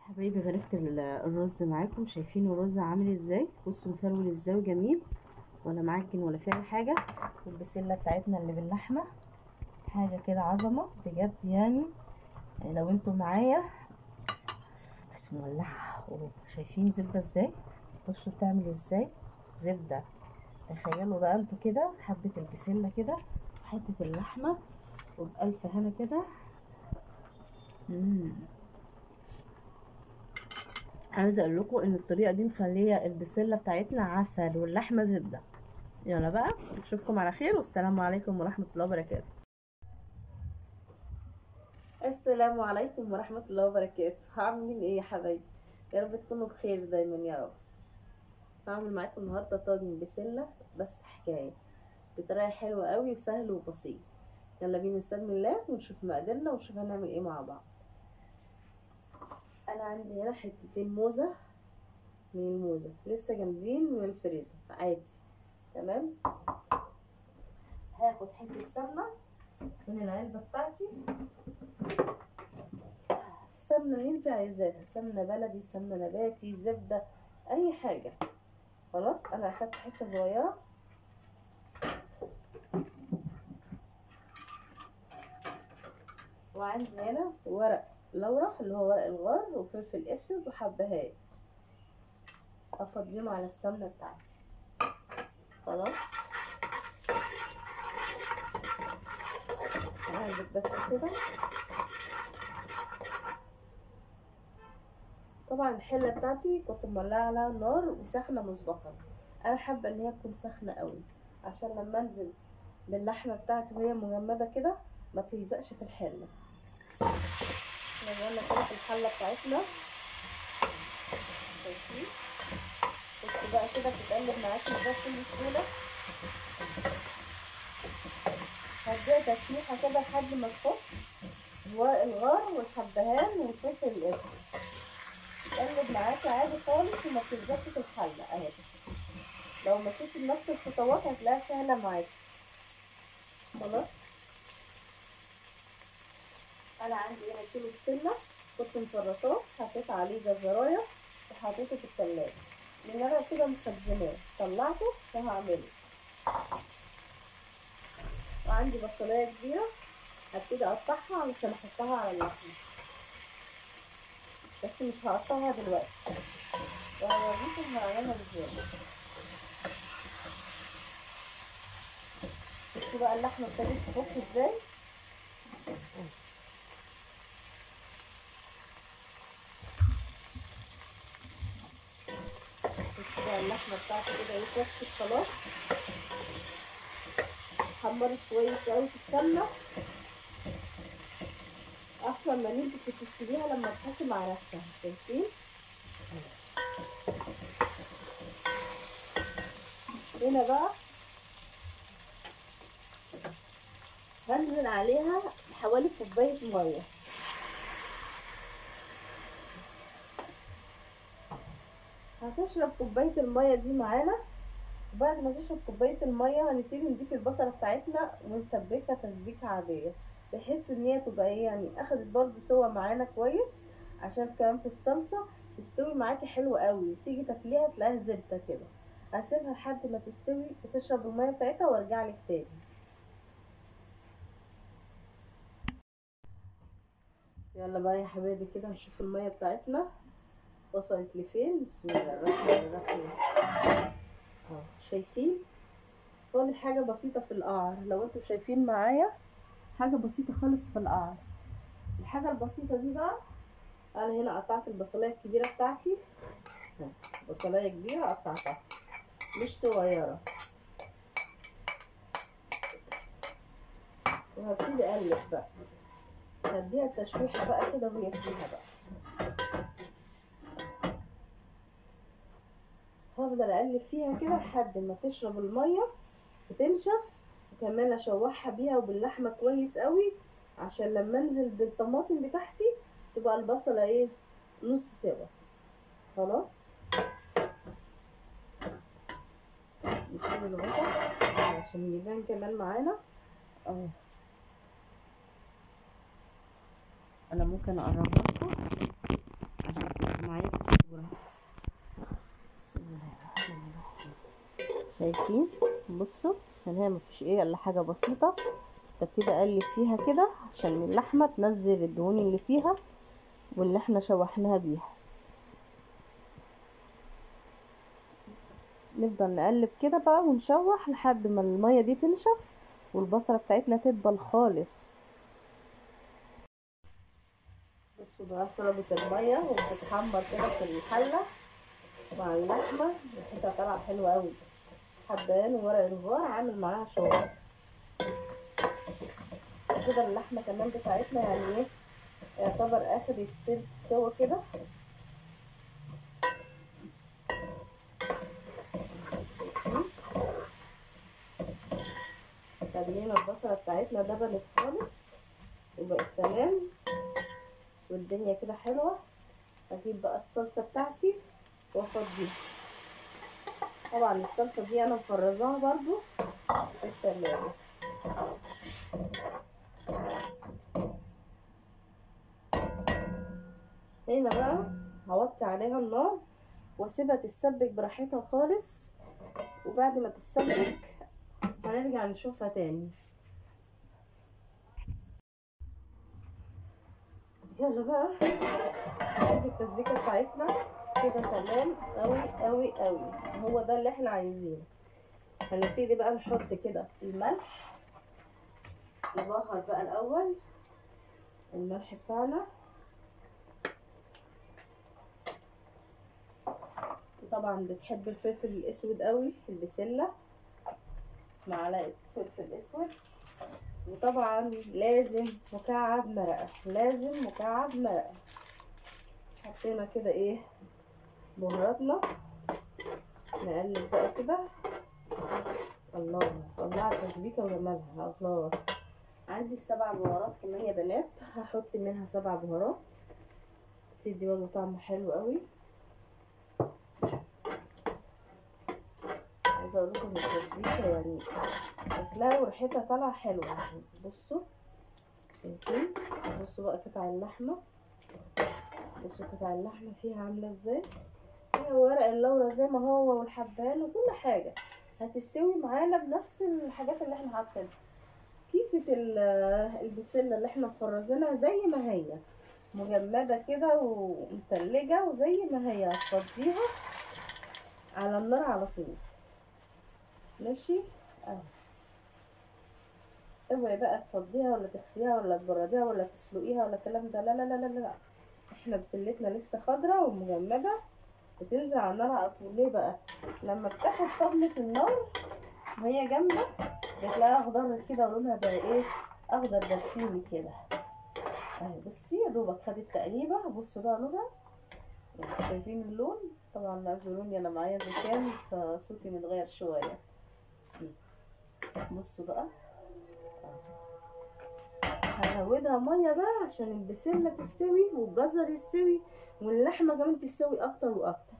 حبايبي غرفت الرز معاكم. شايفين الرز عامل ازاي؟ بصوا مفرول ازاي وجميل، ولا معجن ولا فيه اي حاجه. والبسله بتاعتنا اللي باللحمه حاجه كده عظمه بجد يعني لو انتوا معايا. بس مولعه. شايفين زبده ازاي؟ بصوا بتعمل ازاي زبده. تخيلوا بقى انتوا كده حبه البسله كده وحته اللحمه وبألف هنا كده. عايزه اقول لكم ان الطريقه دي مخليه البسله بتاعتنا عسل واللحمه زبده. يلا بقى اشوفكم على خير، والسلام عليكم ورحمه الله وبركاته. السلام عليكم ورحمه الله وبركاته. عاملين ايه يا حبايبي؟ يا رب تكونوا بخير دايما يا رب. هعمل معاكم النهارده طاجن بسله بس حكايه بطريقه حلوه قوي وسهل وبسيط. يلا بينا نسمي الله ونشوف مقاديرنا ونشوف هنعمل ايه مع بعض. انا عندي هنا حتتين موزه من الموزه لسه جامدين من الفريزر عادي. تمام. هاخد حته سمنه من العلبه بتاعتي، السمنه اللي انت عايزاها، سمنه بلدي سمنه نباتي زبده اي حاجه. خلاص انا اخدت حته صغيره. وعندي هنا ورق لورا اللي هو ورق الغار وفلفل اسود وحبهان افضيهم على السمنه بتاعتي. خلاص هعمل بس كده. طبعا الحله بتاعتي كنت مولعه عليها النار وسخنه مسبقا. انا حابه ان هي تكون سخنه قوي عشان لما انزل باللحمه بتاعتي وهي مجمده كده ما تلزقش في الحله. نزلنا كده في الحله بتاعتنا. شايفين؟ بصوا بقى كده بتتقلب معاكي ازاي بكل سهوله. هديها تشويحه كده لحد ما تحط ورق الغار والحبهان والفلفل الاسود. تقلب معاكي عادي خالص وما بتلزقش في الحله اهي. لو مشيتي بنفس الخطوات هتلاقيها سهله معاكي. خلاص انا عندي هنا كيلو بسله كنت مفرطاه، حطيت عليه جزرايه وحطيته في التلاجة لان انا كده مخزناه. طلعته وهعمله. وعندي بصلايه كبيره هبتدي اقطعها علشان احطها على اللحمه، بس مش هقطعها دلوقتي وهوريكم هعملها ازاي. بصوا بقى اللحمه ابتدت تفك ازاي. بصوا بقى اللحمه بتاعتي كده ايه فكت خلاص. حمرت كويس اوي في السمنه احسن ما انتي كنت تسيبيها لما تحطي مع نفسها. شايفين؟ هنا بقى هنزل عليها حوالي كوبايه ميه. هتشرب كوبايه الميه دي معانا. وبعد ما تشرب كوبايه الميه هنبتدي نضيف البصله بتاعتنا ونسبكها تسبيكه عاديه بحيث ان هي تبقى ايه يعني اخدت برضو سوا معانا كويس عشان كمان في الصلصه تستوي معاكي حلو قوي. تيجي تاكليها تلاقيها زبده كده. هسيبها لحد ما تستوي وتشرب الميه بتاعتها وارجع لك تاني. يلا بقى يا حبايبي كده نشوف الميه بتاعتنا وصلت لفين. بسم الله الرحمن الرحيم. اهو شايفين؟ فاضل حاجه بسيطه في القعر. لو انتوا شايفين معايا حاجه بسيطه خالص في القعر. الحاجه البسيطه دي بقى انا هنا قطعت البصلايه الكبيره بتاعتي. بصلايه كبيره قطعتها مش صغيره. وهبتدي اقلب بقى. هديها تشويحه بقى كده وهي فيها بقى. هفضل اقلب فيها كده لحد ما تشرب الميه وتنشف. وكمان اشوحها بيها وباللحمه كويس قوي عشان لما انزل بالطماطم بتاعتي تبقى البصله ايه نص سوا. خلاص نشيل الغطا عشان يبان كمان معانا اهو. انا ممكن اقربها لكم عشان شايفين؟ بصوا يعني هي مفيش ايه الا حاجه بسيطه. ببتدي اقلب فيها كده عشان اللحمه تنزل الدهون اللي فيها واللي احنا شوحناها بيها. نفضل نقلب كده بقى ونشوح لحد ما الميه دي تنشف والبصله بتاعتنا تدبل خالص. بصوا بقى شربت الميه وبتتحمر كده في الحله مع اللحمه، ريحتها طالعه حلوه قوي. حبان وورق الغار عامل معاها شغل كده. اللحمه كمان بتاعتنا يعني ايه، يعتبر اخدت تلت سوا كده. خلينا البصله بتاعتنا دبلت خالص وبقت تمام والدنيا كده حلوه. اجيب بقى الصلصه بتاعتي وافضيها. طبعا الصلصه دي انا مفرزاها برضو في الثلاجه. هنا بقى هوطي عليها النار واسيبها تتسبك براحتها خالص، وبعد ما تتسبك هنرجع نشوفها تاني. يلا بقى نشوف التسبيكه بتاعتنا كده تمام قوي قوي قوي. هو ده اللي احنا عايزينه. هنبتدي بقى نحط كده الملح. نبهر بقى الاول الملح بتاعنا. طبعا بتحب الفلفل الاسود قوي البسله، معلقه فلفل اسود. وطبعا لازم مكعب مرقه، لازم مكعب مرقه. حطينا كده ايه بهاراتنا. نقلب بقى كده. الله الله على التسبيكه وجمالها. الله، عندي السبع بهارات كمان يا بنات، هحط منها 7 بهارات تدي برضه طعم حلو قوي. عايزه اقول لكم التسبيكه يعني شكلها وريحتها طالعه حلوه. بصوا شايفين؟ بصوا بقى قطع اللحمه، بصوا قطع اللحمه فيها عامله ازاي. فيها ورق اللورا زي ما هو والحبان وكل حاجه هتستوي معانا بنفس الحاجات اللي احنا حاطينها. كيسه البسله اللي احنا مفرزينها زي ما هي مجمده كده ومتلجه وزي ما هي هتفضيها على النار على طول. ماشي اهو. اوعي بقى تفضيها ولا تغسليها ولا تبرديها ولا تسلقيها ولا الكلام ده، لا لا لا لا لا. احنا بسلتنا لسه خضرة ومجمده بتنزل على النار على طول. ليه بقى؟ لما بتاخد صدمه النار وهي جامده بتلاقيها اخضر كده ولونها بقى ايه، اخضر برسيمي كده اهي. بصي يا دوبك خدت تقريبا. بصوا بقى لونها، شايفين اللون؟ طبعا اعذروني انا معايا زكام فصوتي متغير شويه. بصوا بقى هزودها ميه بقى عشان البسله تستوي والجزر يستوي واللحمه كمان تستوي اكتر واكتر.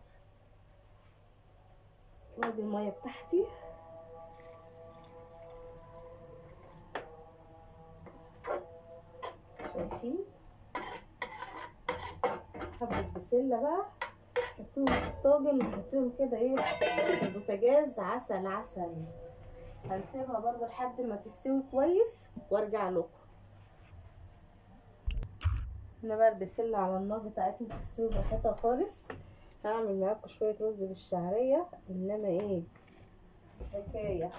وادي الميه بتاعتي. شايفين؟ حبه بسله بقى حطوهم في الطاجن وحطوهم كده ايه في البوتاجاز عسل عسل. هنسيبها برضه لحد ما تستوي كويس وارجع لكم. هنا بقى البسله على النار بتاعتنا تستوي براحتها خالص. هعمل معاكم شويه رز بالشعريه انما ايه حكايه.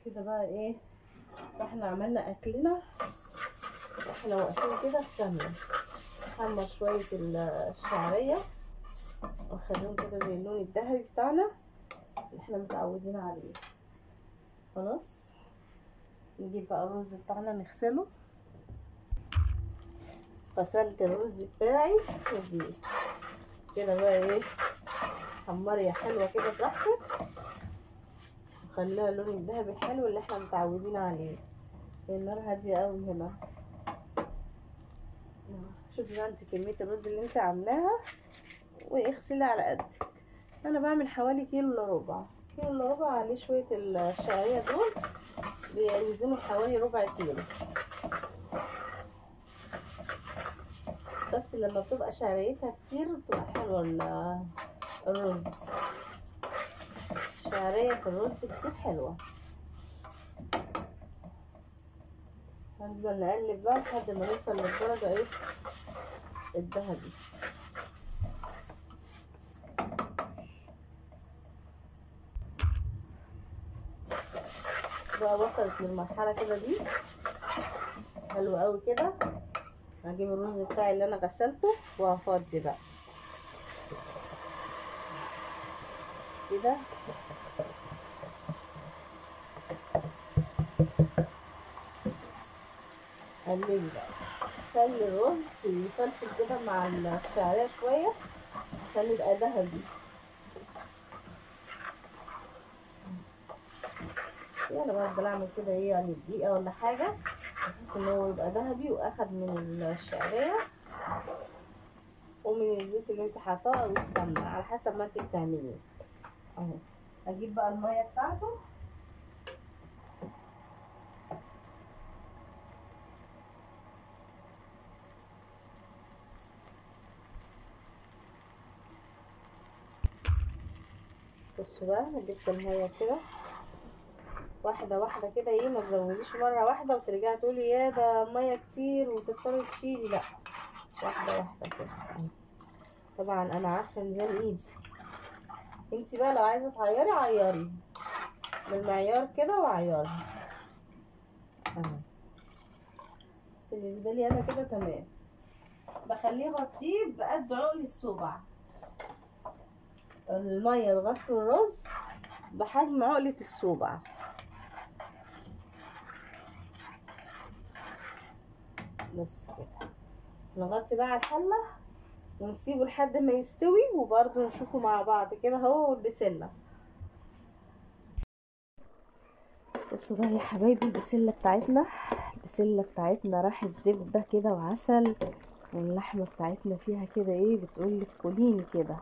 كده بقى ايه، احنا عملنا اكلنا. احنا واقفين كده في ثانيه نحمر شويه الشعريه ونخليهم كده زي اللون الذهبي بتاعنا اللي احنا متعودين عليه. خلاص نجيب بقى الرز بتاعنا نغسله. غسلت الرز بتاعي ودي كده بقى ايه، حمريه حلوه كده براحتك وخليها اللون الذهبي حلو اللي احنا متعودين عليه. النار هاديه قوي هنا. شوفي بقى انت كميه الرز اللي انت عاملاها واغسلي على قدك. انا بعمل حوالي كيلو الا ربع، كيلو الا ربع عليه شويه الشعريه دول بيوزنوا حوالي ربع كيلو. بس لما بتبقى شعريتها كتير بتبقى حلوة الرز. الشعرية في الرز كتير حلوة. هنفضل نقلب بقى لحد ما نوصل للدرجة ايه الذهبي. بقى وصلت للمرحلة كده دي حلو قوي كده. هجيب الرز بتاعي اللي انا غسلته وهفضي بقى كده. قلبي بقى، خلي الرز يفلفل كده مع الشعرية شوية عشان يبقى ذهبي. يعني بفضل اعمل كده ايه يعني دقيقة ولا حاجة بحيث ان هو يبقى ذهبي واخد من الشعرية ومن الزيت اللي انت حاطاه او السمنة على حسب ما انت بتعمليه. اهو اجيب بقى المية بتاعته بصوا بقى. جبت المية كده واحدة واحدة كده ايه، ما تزوديش مرة واحدة وترجعي تقولي يا ده مية كتير وتضطري تشيلي، لا واحدة واحدة كده. طبعا انا عارفة ميزان ايدي، انتي بقى لو عايزة تعيري عيري بالمعيار كده وعيري. بالنسبة لي انا كده تمام. بخليه يغطيه بقد عقل الصبع. المية تغطي الرز بحجم عقلة الصبع. بس كده نغطي بقى على الحلة ونسيبه لحد ما يستوي وبرضه نشوفه مع بعض كده هو والبسلة. بصوا بقى يا حبايبي البسلة بتاعتنا راحت زبدة كده وعسل، واللحمة بتاعتنا فيها كده ايه بتقولك كليني كده.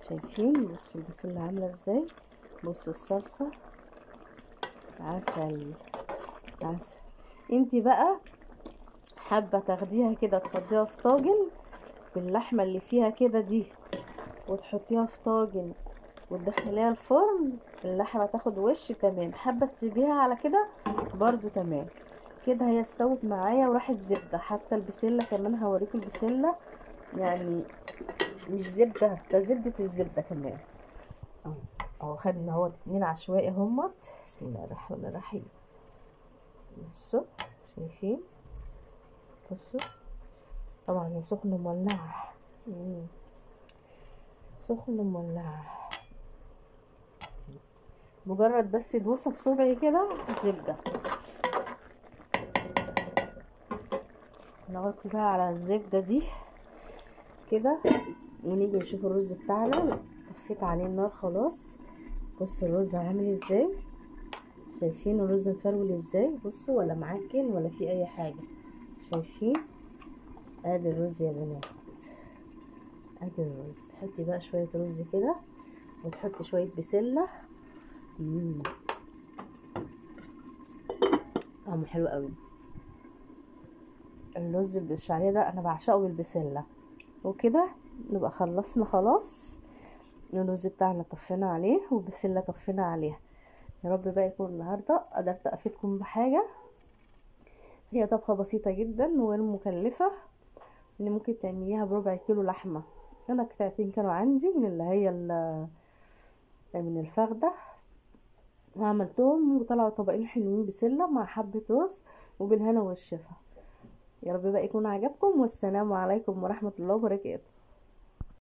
شايفين؟ بصوا البسلة عاملة ازاي، بصوا الصلصة عسل عسل. انتي بقى حابة تاخديها كده تفضيها في طاجن باللحمة اللي فيها كده دي وتحطيها في طاجن وتدخليها الفرن، اللحمة تاخد وش تمام. حابة تسيبيها على كده برضو تمام. كده هي استوت معايا وراحت زبدة. حتى البسلة كمان هوريكم البسلة يعني مش زبدة، ده زبدة الزبدة كمان. اهو خدنا اهو 2 عشوائي همت. بسم الله الرحمن الرحيم. بصوا شايفين؟ بصوا طبعا هي سخنة مولعة، سخنة مولعة. مجرد بس دوسة بصبعي كده زبدة. نغطي بقى على الزبدة دي كده ونيجي نشوف الرز بتاعنا. طفيت عليه النار خلاص. بصوا الرز عامل ازاي، شايفين الرز مفرول ازاي؟ بصوا ولا معجن ولا في اي حاجة. شايفين؟ ادي الرز يا بنات، ادي الرز. تحطي بقى شوية رز كده وتحطي شوية بسلة. طعمه حلو قوي. الرز بالشعرية ده انا بعشقه بالبسلة. وكده نبقى خلصنا خلاص. الرز بتاعنا طفينا عليه والبسلة طفينا عليها. يا رب بقى يكون النهارده قدرت افيدكم بحاجة. هي طبخة بسيطة جدا وغير مكلفة، اللي ممكن تعمليها بربع كيلو لحمة. انا قطعتين كانوا عندي من اللي هي من الفخدة وعملتهم وطلعوا طبقين حلوين بسلة مع حبة رز وبالهنا والشفا. يا رب بقى يكون عجبكم، والسلام عليكم ورحمة الله وبركاته.